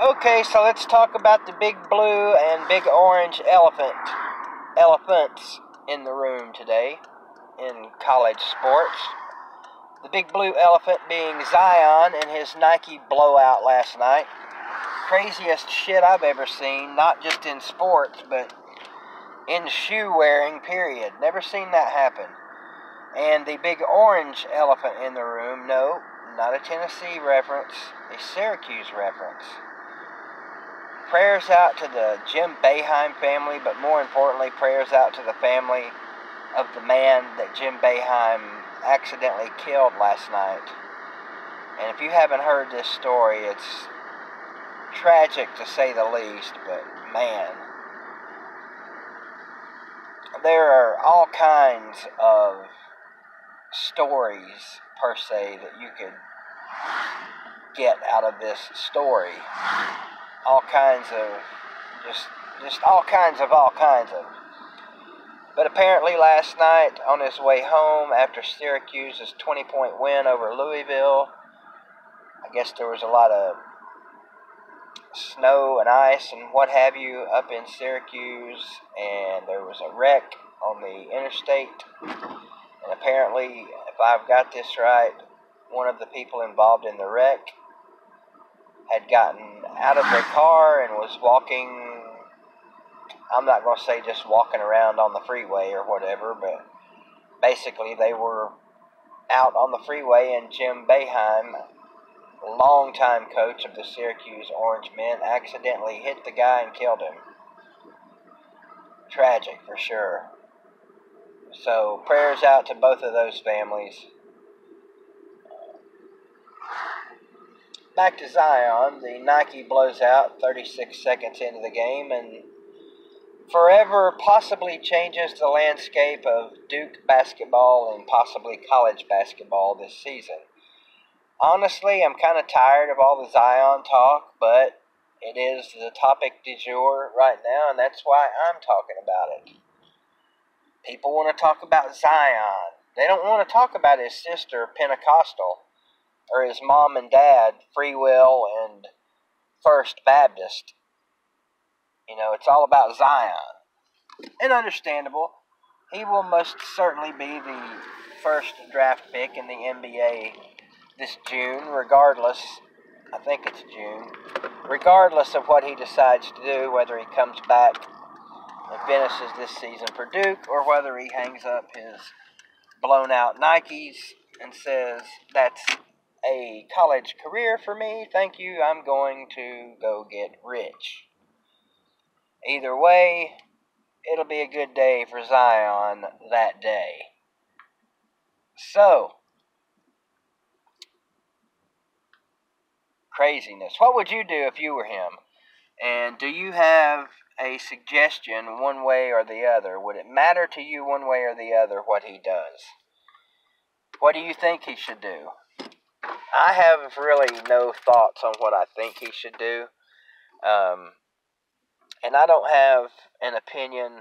Okay, so let's talk about the big blue and big orange elephants in the room today in college sports. The big blue elephant being Zion and his Nike blowout last night. Craziest shit I've ever seen, not just in sports, but in shoe wearing, period. Never seen that happen. And the big orange elephant in the room, no, not a Tennessee reference, a Syracuse reference. Prayers out to the Jim Boeheim family, but more importantly, prayers out to the family of the man that Jim Boeheim accidentally killed last night. And if you haven't heard this story, it's tragic to say the least, but man, there are all kinds of stories, per se, that you could get out of this story. All kinds of, just all kinds of. But apparently last night, on his way home after Syracuse's 20-point win over Louisville, I guess there was a lot of snow and ice and what have you up in Syracuse, and there was a wreck on the interstate. And apparently, if I've got this right, one of the people involved in the wreck had gotten out of their car and was walking, I'm not going to say just walking around on the freeway or whatever, but basically they were out on the freeway, and Jim Boeheim, longtime coach of the Syracuse Orange Men, accidentally hit the guy and killed him. Tragic for sure. So prayers out to both of those families. Back to Zion, the Nike blows out 36 seconds into the game and forever possibly changes the landscape of Duke basketball and possibly college basketball this season. Honestly, I'm kind of tired of all the Zion talk, but it is the topic du jour right now, and that's why I'm talking about it. People want to talk about Zion. They don't want to talk about his sister, Pentecostal, or his mom and dad, Free Will and First Baptist. You know, it's all about Zion. And understandable. He will most certainly be the first draft pick in the NBA this June, regardless. I think it's June. Regardless of what he decides to do, whether he comes back and finishes this season for Duke, or whether he hangs up his blown out Nikes and says, that's a college career for me, thank you, I'm going to go get rich. Either way, it'll be a good day for Zion that day. So, craziness. What would you do if you were him? And do you have a suggestion one way or the other? Would it matter to you one way or the other what he does? What do you think he should do? I have really no thoughts on what I think he should do. And I don't have an opinion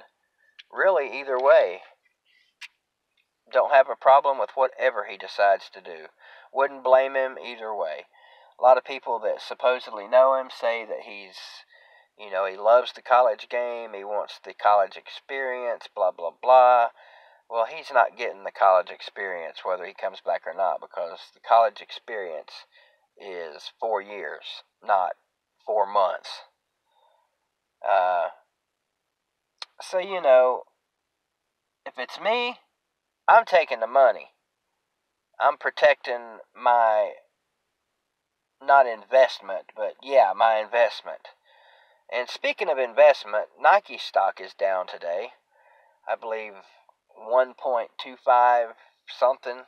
really either way. Don't have a problem with whatever he decides to do. Wouldn't blame him either way. A lot of people that supposedly know him say that he's, he loves the college game, he wants the college experience, blah, blah, blah. Well, he's not getting the college experience whether he comes back or not, because the college experience is 4 years, not 4 months. So, if it's me, I'm taking the money. I'm protecting my, not investment, but yeah, my investment. And speaking of investment, Nike stock is down today. I believe 1.25 something.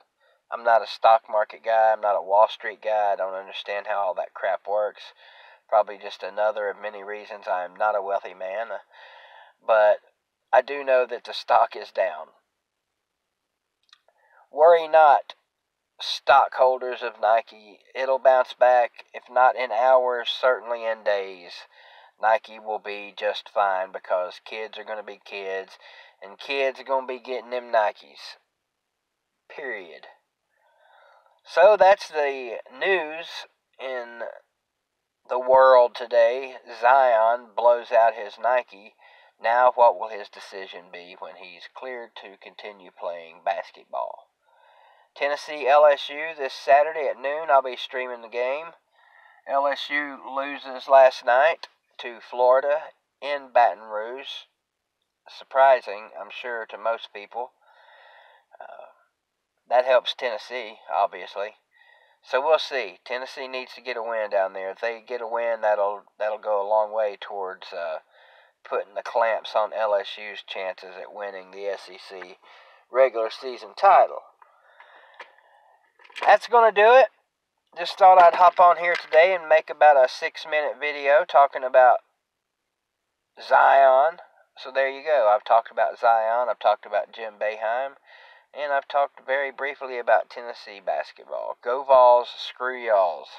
I'm not a stock market guy. I'm not a Wall Street guy. I don't understand how all that crap works. Probably just another of many reasons I am not a wealthy man. But I do know that the stock is down. Worry not, stockholders of Nike. It'll bounce back, if not in hours, certainly in days. Nike will be just fine, because kids are going to be kids, and kids are going to be getting them Nikes. Period. So that's the news in the world today. Zion blows out his Nike. Now what will his decision be when he's cleared to continue playing basketball? Tennessee LSU this Saturday at noon. I'll be streaming the game. LSU loses last night to Florida in Baton Rouge. Surprising, I'm sure, to most people. That helps Tennessee, obviously. So we'll see. Tennessee needs to get a win down there. If they get a win, that'll go a long way towards putting the clamps on LSU's chances at winning the SEC regular season title. That's going to do it. Just thought I'd hop on here today and make about a 6-minute video talking about Zion. So there you go. I've talked about Zion. I've talked about Jim Boeheim. And I've talked very briefly about Tennessee basketball. Go Vols, screw y'alls.